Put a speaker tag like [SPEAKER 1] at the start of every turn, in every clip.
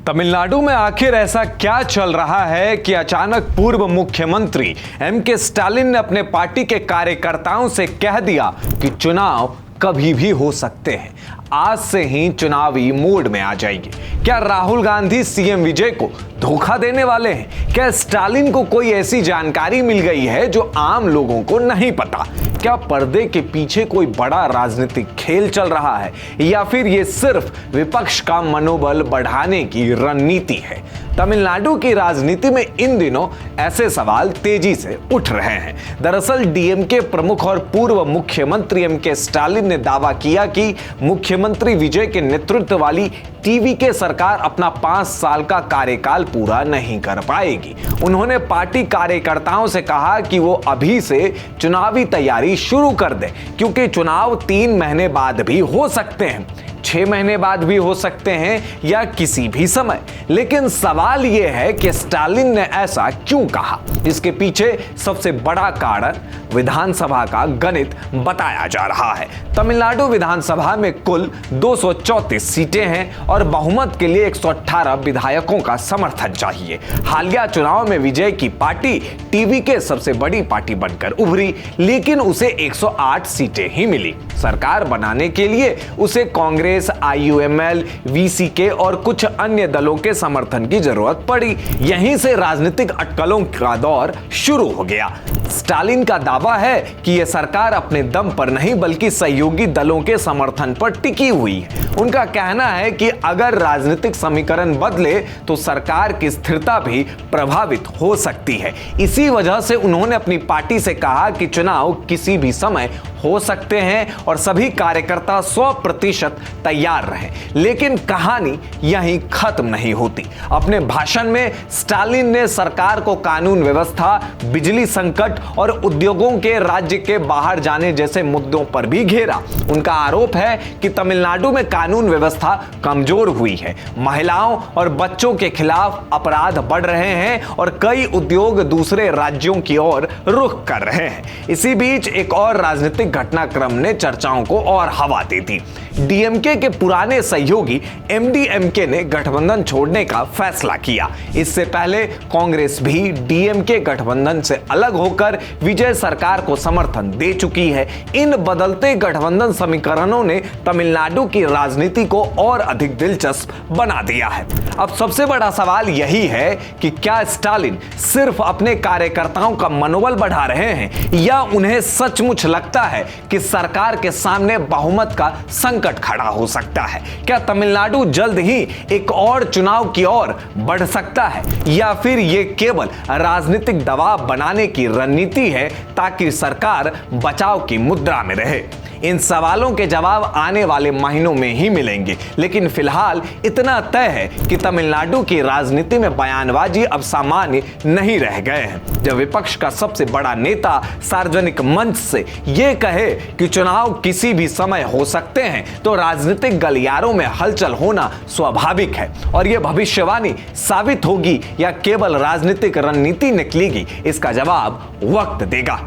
[SPEAKER 1] तमिलनाडु में आखिर ऐसा क्या चल रहा है कि अचानक पूर्व मुख्यमंत्री एम.के. स्टालिन ने अपने पार्टी के कार्यकर्ताओं से कह दिया कि चुनाव कभी भी हो सकते हैं, आज से ही चुनावी मोड में आ जाएंगे। क्या राहुल गांधी सीएम विजय को धोखा देने वाले हैं? क्या स्टालिन को कोई ऐसी जानकारी मिल गई है जो आम लोगों को नहीं पता? क्या पर्दे के पीछे कोई बड़ा राजनीतिक खेल चल रहा है या फिर ये सिर्फ विपक्ष का मनोबल बढ़ाने की रणनीति है? तमिलनाडु की राजनीति में इन दिनों ऐसे सवाल तेजी से उठ रहे हैं। दरअसल डीएमके प्रमुख और पूर्व मुख्यमंत्री एम.के. स्टालिन ने दावा किया कि मुख्यमंत्री विजय के नेतृत्व वाली टीवीके सरकार अपना 5 साल का कार्यकाल पूरा नहीं कर पाएगी। उन्होंने पार्टी कार्यकर्ताओं से कहा कि वो अभी से चुनावी तैयारी शुरू कर दें, क्योंकि चुनाव 3 महीने बाद भी हो सकते हैं, 6 महीने बाद भी हो सकते हैं या किसी भी समय। लेकिन सवाल यह है कि स्टालिन ने ऐसा क्यों कहा? इसके पीछे सबसे बड़ा कारण विधानसभा का गणित बताया जा रहा है। तमिलनाडु विधानसभा में कुल 234 सीटें हैं और बहुमत के लिए 118 विधायकों का समर्थन चाहिए। हालिया चुनाव में विजय की पार्टी टीवीके सबसे बड़ी पार्टी बनकर उभरी, लेकिन उसे 108 सीटें ही मिली। सरकार बनाने के लिए उसे कांग्रेस, आईयूएमएल, वीसीके और कुछ अन्य दलों के समर्थन की जरूरत पड़ी। यहीं से राजनीतिक अटकलों का दौर शुरू हो गया। स्टालिन का दावा है कि यह सरकार अपने दम पर नहीं बल्कि सहयोगी दलों के समर्थन पर टिकी हुई है। उनका कहना है कि अगर राजनीतिक समीकरण बदले तो सरकार की स्थिरता भी प्रभावित हो सकती है। इसी वजह से उन्होंने अपनी पार्टी से कहा कि चुनाव किसी भी समय हो सकते हैं और सभी कार्यकर्ता 100% तैयार रहें। लेकिन कहानी यहीं खत्म नहीं होती। अपने भाषण में स्टालिन ने सरकार को कानून व्यवस्था, बिजली संकट और उद्योगों के राज्य के बाहर जाने जैसे मुद्दों पर भी घेरा। उनका आरोप है कि तमिलनाडु में कानून व्यवस्था कमजोर हुई है, महिलाओं और बच्चों के खिलाफ अपराध बढ़ रहे हैं और कई उद्योग दूसरे राज्यों की ओर रुख कर रहे हैं। इसी बीच एक और राजनीतिक घटनाक्रम ने चर्चाओं को और हवा दे दी। डीएमके के पुराने सहयोगी एमडीएमके ने गठबंधन छोड़ने का फैसला किया। इससे पहले कांग्रेस भी डीएमके गठबंधन से अलग होकर विजय सरकार को समर्थन दे चुकी है। इन बदलते गठबंधन समीकरणों ने तमिलनाडु की राजनीति को और अधिक दिलचस्प बना दिया है। अब सबसे बड़ा सवाल यही है कि क्या स्टालिन सिर्फ अपने कार्यकर्ताओं का मनोबल बढ़ा रहे हैं या उन्हें सचमुच लगता है कि सरकार के सामने बहुमत का संकट खड़ा हो सकता है? क्या तमिलनाडु जल्द ही एक और चुनाव की ओर बढ़ सकता है या फिर यह केवल राजनीतिक दबाव बनाने की रणनीति है ताकि सरकार बचाव की मुद्रा में रहे? इन सवालों के जवाब आने वाले महीनों में ही मिलेंगे, लेकिन फिलहाल इतना तय है कि तमिलनाडु की राजनीति में बयानबाजी अब सामान्य नहीं रह गए हैं। जब विपक्ष का सबसे बड़ा नेता सार्वजनिक मंच से यह कहे कि चुनाव किसी भी समय हो सकते हैं, तो राजनीतिक गलियारों में हलचल होना स्वाभाविक है। और यह भविष्यवाणी साबित होगी या केवल राजनीतिक रणनीति निकलेगी, इसका जवाब वक्त देगा।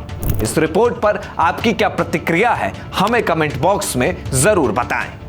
[SPEAKER 1] इस रिपोर्ट पर आपकी क्या प्रतिक्रिया है, हमें कमेंट बॉक्स में जरूर बताएं।